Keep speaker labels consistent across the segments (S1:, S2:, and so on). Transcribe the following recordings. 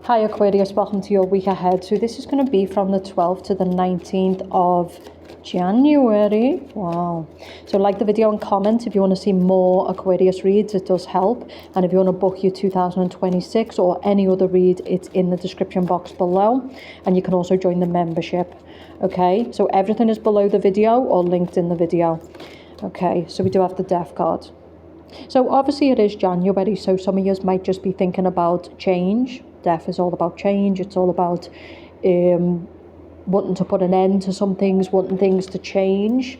S1: Hi Aquarius, welcome to your week ahead. So this is going to be from the 12th to the 19th of January. Wow. So like the video and comment if you want to see more Aquarius reads, it does help. And if you want to book your 2026 or any other read, it's in the description box below. And you can also join the membership. Okay, so everything is below the video or linked in the video. Okay, so we do have the Death card. So obviously it is January, so some of you might just be thinking about change. Death is all about change. It's all about wanting to put an end to some things, wanting things to change.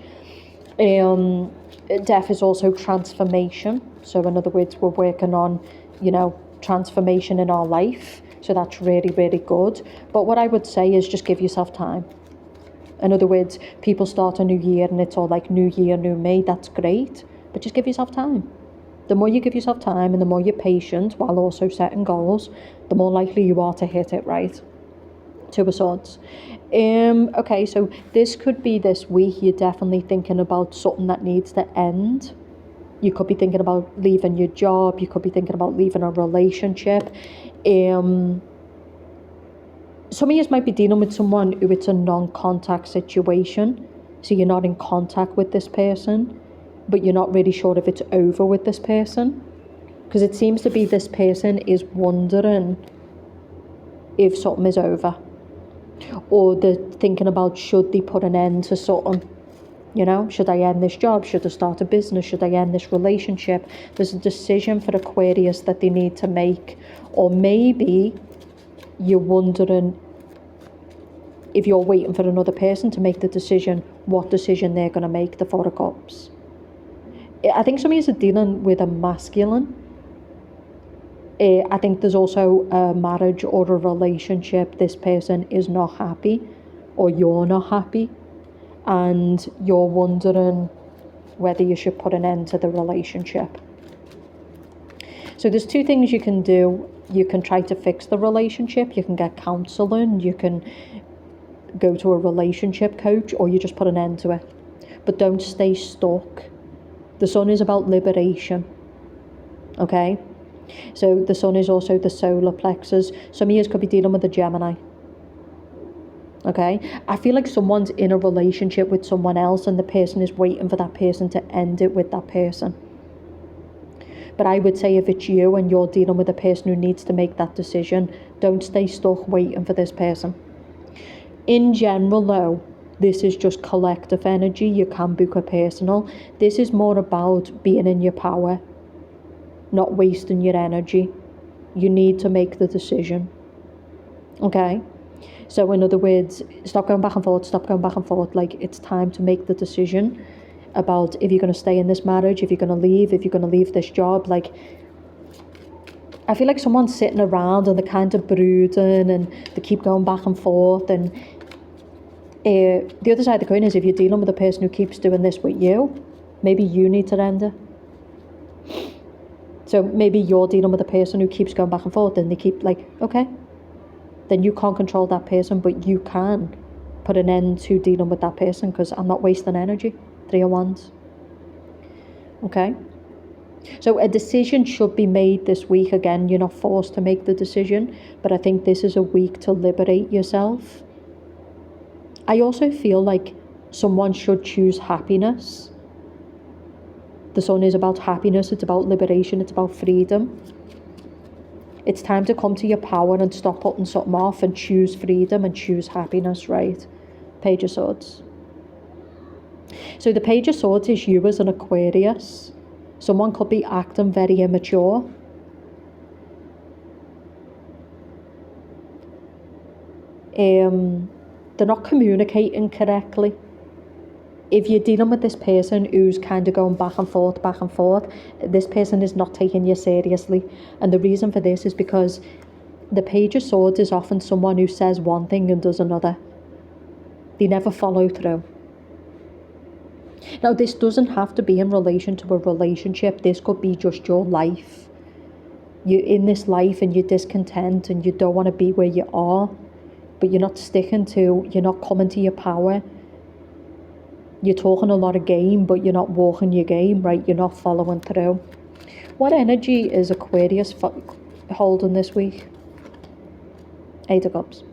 S1: Death is also transformation. So in other words, we're working on, transformation in our life. So that's really, really good. But what I would say is just give yourself time. In other words, people start a new year and it's all like new year, new me. That's great. But just give yourself time. The more you give yourself time and the more you're patient while also setting goals, the more likely you are to hit it, right? Two of Swords. Okay, so this could be this week you're definitely thinking about something that needs to end. You could be thinking about leaving your job. You could be thinking about leaving a relationship. Some of you might be dealing with someone who it's a non-contact situation. So you're not in contact with this person, but you're not really sure if it's over with this person. Because it seems to be this person is wondering if something is over. Or they're thinking about, should they put an end to something? Should I end this job? Should I start a business? Should I end this relationship? There's a decision for Aquarius that they need to make. Or maybe you're wondering if you're waiting for another person to make the decision, what decision they're going to make, the Four of Cups. I think some of you are dealing with a masculine. I think there's also a marriage or a relationship. This person is not happy or you're not happy. And you're wondering whether you should put an end to the relationship. So there's two things you can do. You can try to fix the relationship. You can get counselling. You can go to a relationship coach, or you just put an end to it. But don't stay stuck. The sun is about liberation. Okay? So the sun is also the solar plexus. Some of you could be dealing with a Gemini. Okay? I feel like someone's in a relationship with someone else and the person is waiting for that person to end it with that person. But I would say if it's you and you're dealing with a person who needs to make that decision, don't stay stuck waiting for this person. In general though, this is just collective energy. You can book a personal. This is more about being in your power, not wasting your energy. You need to make the decision. Okay? So in other words, stop going back and forth. Like, it's time to make the decision about if you're going to stay in this marriage, if you're going to leave this job. Like, I feel like someone's sitting around and they're kind of brooding and they keep going back and forth. And the other side of the coin is if you're dealing with a person who keeps doing this with you, maybe you need to end it. So maybe you're dealing with a person who keeps going back and forth and they keep like, okay, then you can't control that person, but you can put an end to dealing with that person because I'm not wasting energy. 3 of Wands. Okay? So a decision should be made this week. Again, you're not forced to make the decision, but I think this is a week to liberate yourself. I also feel like someone should choose happiness. The sun is about happiness, it's about liberation, it's about freedom. It's time to come to your power and stop putting something off and choose freedom and choose happiness, right? Page of Swords. So the Page of Swords is you as an Aquarius. Someone could be acting very immature. They're not communicating correctly. If you're dealing with this person who's kind of going back and forth, this person is not taking you seriously. And the reason for this is because the Page of Swords is often someone who says one thing and does another. They never follow through. Now, this doesn't have to be in relation to a relationship. This could be just your life. You're in this life and you're discontent and you don't want to be where you are, but you're not you're not coming to your power. You're talking a lot of game, but you're not walking your game, right? You're not following through. What energy is Aquarius holding this week? 8 of Cups.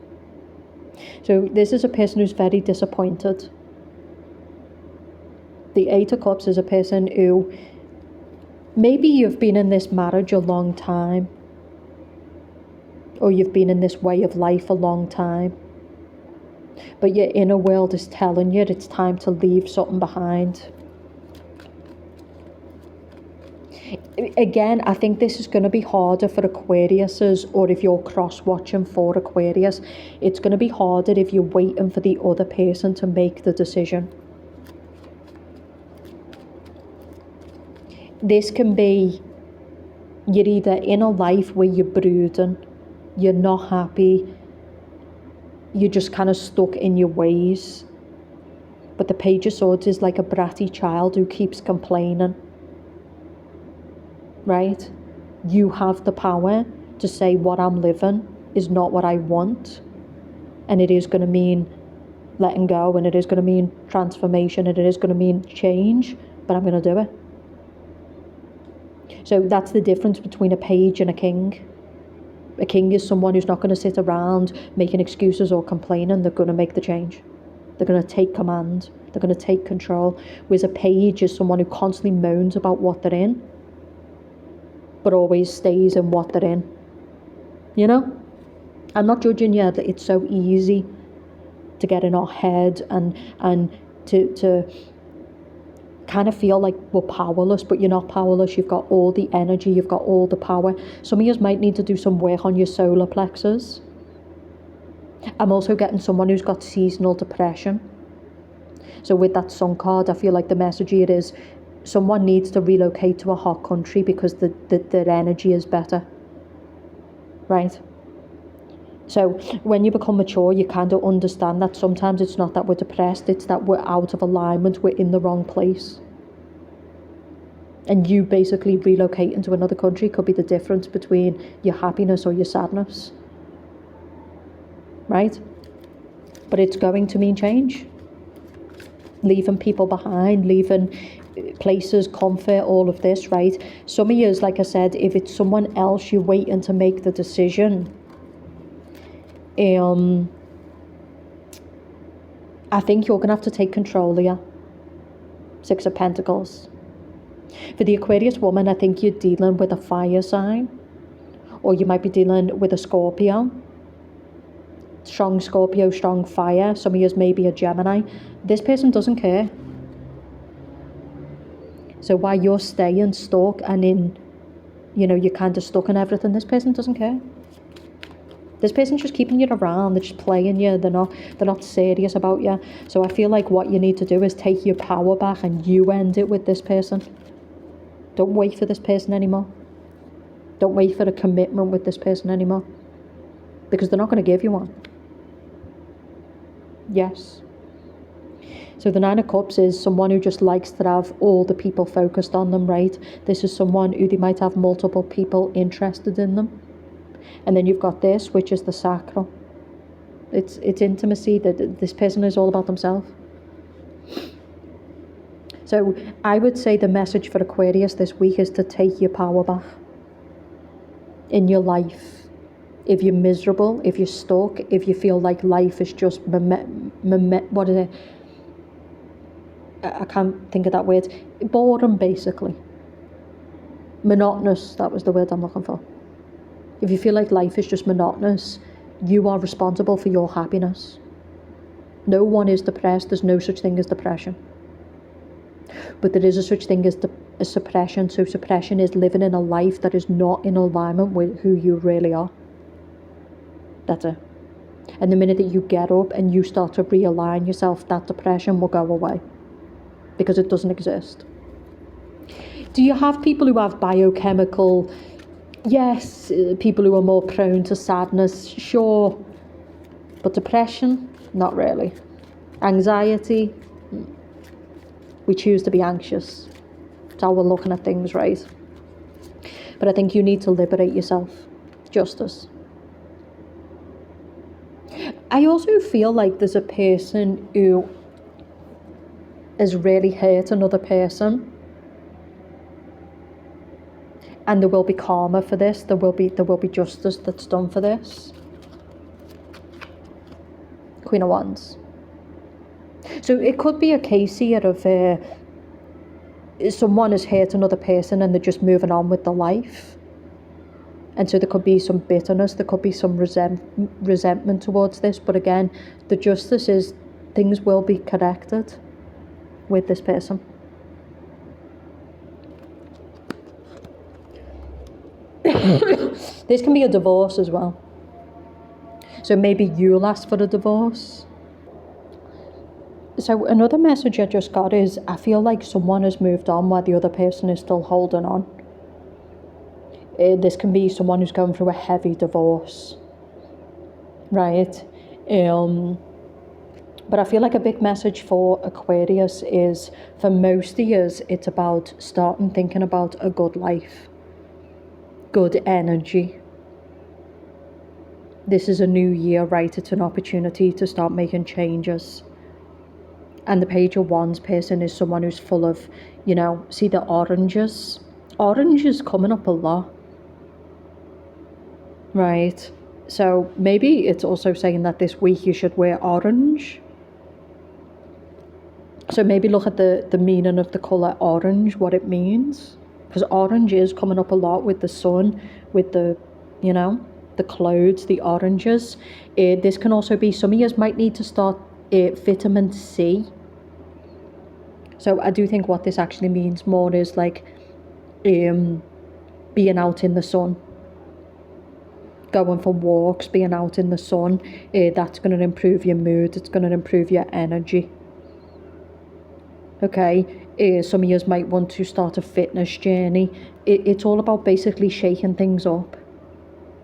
S1: So this is a person who's very disappointed. The 8 of Cups is a person who, maybe you've been in this marriage a long time, or you've been in this way of life a long time, but your inner world is telling you it's time to leave something behind. Again, I think this is going to be harder for Aquariuses, or if you're cross-watching for Aquarius, it's going to be harder if you're waiting for the other person to make the decision. This can be, you're either in a life where you're brooding, you're not happy, you're just kind of stuck in your ways. But the Page of Swords is like a bratty child who keeps complaining. Right? You have the power to say what I'm living is not what I want. And it is going to mean letting go, and it is going to mean transformation, and it is going to mean change, but I'm going to do it. So that's the difference between a page and a king. A king is someone who's not going to sit around making excuses or complaining. They're going to make the change. They're going to take command. They're going to take control. Whereas a page is someone who constantly moans about what they're in, but always stays in what they're in. You know? I'm not judging you. It's so easy to get in our head and to kind of feel like we're powerless, but you're not powerless. You've got all the energy, you've got all the power. Some of you might need to do some work on your solar plexus. I'm also getting someone who's got seasonal depression. So with that Sun card, I feel like the message here is someone needs to relocate to a hot country because their energy is better. Right? So when you become mature, you kind of understand that sometimes it's not that we're depressed, it's that we're out of alignment, we're in the wrong place. And you basically relocating to another country could be the difference between your happiness or your sadness. Right? But it's going to mean change. Leaving people behind, leaving places, comfort, all of this, right? Some of you, like I said, if it's someone else, you're waiting to make the decision. I think you're going to have to take control here. 6 of Pentacles. For the Aquarius woman, I think you're dealing with a fire sign, or you might be dealing with a Scorpio. Strong Scorpio, strong fire. Some of you may be a Gemini. This person doesn't care. So while you're staying stuck and in, you're kind of stuck in everything, this person doesn't care. This person's just keeping you around. They're just playing you. They're not serious about you. So I feel like what you need to do is take your power back and you end it with this person. Don't wait for this person anymore. Don't wait for a commitment with this person anymore. Because they're not going to give you one. Yes. So the 9 of Cups is someone who just likes to have all the people focused on them, right? This is someone who they might have multiple people interested in them. And then you've got this, which is the sacral. It's intimacy. That this person is all about themselves. So I would say the message for Aquarius this week is to take your power back in your life. If you're miserable, if you're stuck, if you feel like life is just what is it? I can't think of that word. Boredom, basically. Monotonous, that was the word I'm looking for. If you feel like life is just monotonous, you are responsible for your happiness. No one is depressed. There's no such thing as depression. But there is a such thing as suppression. So suppression is living in a life that is not in alignment with who you really are. That's it. And the minute that you get up and you start to realign yourself, that depression will go away. Because it doesn't exist. Do you have people who have biochemical... Yes, people who are more prone to sadness, sure. But depression, not really. Anxiety, we choose to be anxious. That's how we're looking at things, right? But I think you need to liberate yourself. Justice. I also feel like there's a person who has really hurt another person. And there will be karma for this. There will be justice that's done for this. Queen of Wands. So it could be a case here of someone has hurt another person and they're just moving on with their life. And so there could be some bitterness, there could be some resentment towards this. But again, the justice is things will be corrected with this person. This can be a divorce as well. So maybe you'll ask for a divorce. So another message I just got is, I feel like someone has moved on while the other person is still holding on. This can be someone who's going through a heavy divorce, right? But I feel like a big message for Aquarius is, for most of you, it's about starting thinking about a good life, good energy. This is a new year, right? It's an opportunity to start making changes. And the Page of Wands person is someone who's full of, you know, see the oranges? Orange is coming up a lot. Right, so maybe it's also saying that this week you should wear orange. So maybe look at the meaning of the colour orange, what it means. Because orange is coming up a lot with the sun, with the, you know, the clouds, the oranges. This can also be, some of you might need to start vitamin C. So I do think what this actually means more is like being out in the sun. Going for walks, being out in the sun, that's going to improve your mood, it's going to improve your energy. Okay, some of you might want to start a fitness journey. It's all about basically shaking things up,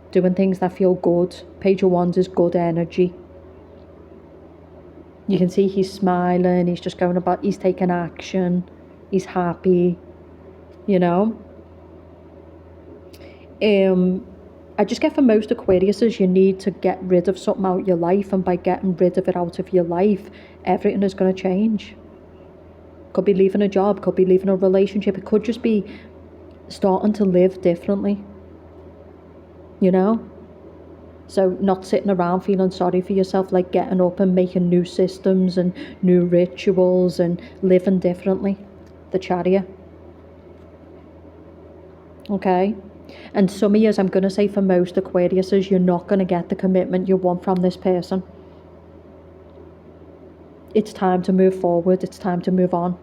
S1: doing things that feel good. Page of Wands is good energy. You can see he's smiling, he's just going about, he's taking action, he's happy, you know. I just get for most Aquariuses, you need to get rid of something out of your life, and by getting rid of it out of your life, everything is going to change. Could be leaving a job, could be leaving a relationship, it could just be starting to live differently, you know? So not sitting around feeling sorry for yourself, like getting up and making new systems and new rituals and living differently. The Chariot. Okay? And some of you, I'm going to say for most Aquariuses, you're not going to get the commitment you want from this person. It's time to move forward. It's time to move on.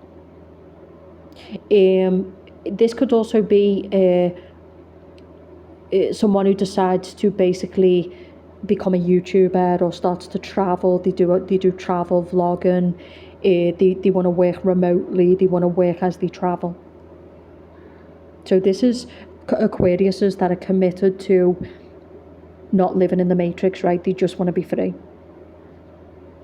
S1: This could also be someone who decides to basically become a YouTuber or starts to travel. They do travel vlogging. They want to work remotely. They want to work as they travel. So this is Aquariuses that are committed to not living in the matrix, right? They just want to be free.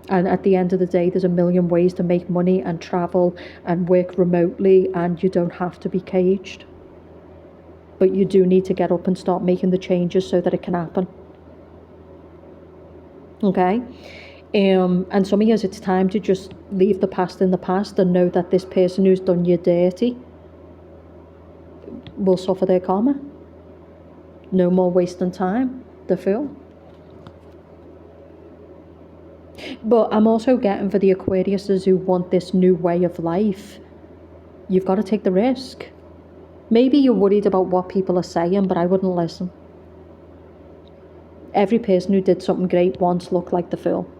S1: And at the end of the day, there's a million ways to make money and travel and work remotely, and you don't have to be caged. But you do need to get up and start making the changes so that it can happen. Okay? And some of you, it's time to just leave the past in the past and know that this person who's done you dirty will suffer their karma. No more wasting time. The Fool. But I'm also getting for the Aquariuses who want this new way of life, you've got to take the risk. Maybe you're worried about what people are saying, but I wouldn't listen. Every person who did something great once looked like the Fool.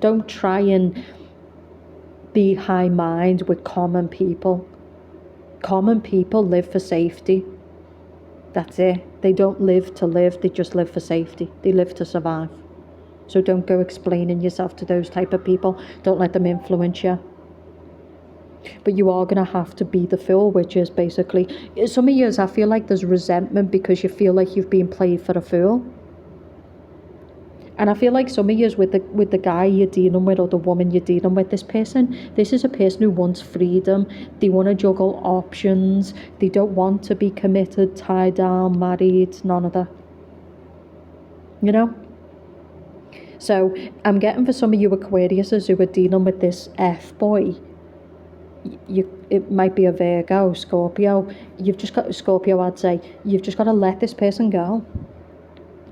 S1: Don't try and be high mind with common people. Common people live for safety. That's it. They don't live to live, they just live for safety. They live to survive. So don't go explaining yourself to those type of people. Don't let them influence you. But you are going to have to be the Fool, which is basically, some of you, I feel like there's resentment because you feel like you've been played for a fool. And I feel like some of you, with the guy you're dealing with or the woman you're dealing with, this is a person who wants freedom. They want to juggle options. They don't want to be committed, tied down, married, none of that. You know? So I'm getting for some of you Aquariuses who are dealing with this F-boy. it might be a Virgo, Scorpio. You've just got Scorpio. I'd say you've just got to let this person go.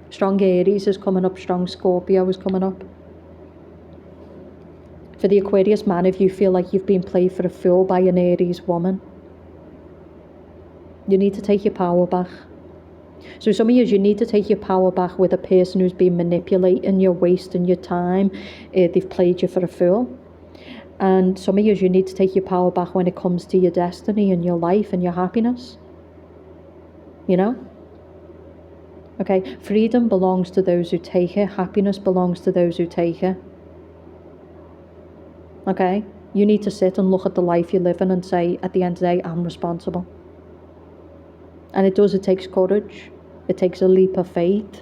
S1: Strong Aries is coming up. Strong Scorpio is coming up. For the Aquarius man, if you feel like you've been played for a fool by an Aries woman, you need to take your power back. So some of you need to take your power back with a person who's been manipulating you, wasting your time. They've played you for a fool. And some of you need to take your power back when it comes to your destiny and your life and your happiness. You know? Okay, freedom belongs to those who take it. Happiness belongs to those who take it. Okay? You need to sit and look at the life you're living and say, at the end of the day, I'm responsible. And it takes courage. It takes a leap of faith.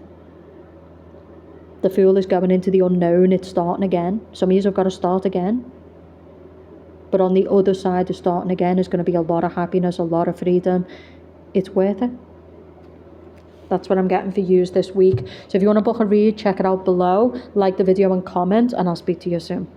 S1: The fool is going into the unknown. It's starting again. Some of you have got to start again. But on the other side of starting again is going to be a lot of happiness, a lot of freedom. It's worth it. That's what I'm getting for you this week. So if you want to book a read, check it out below. Like the video and comment, and I'll speak to you soon.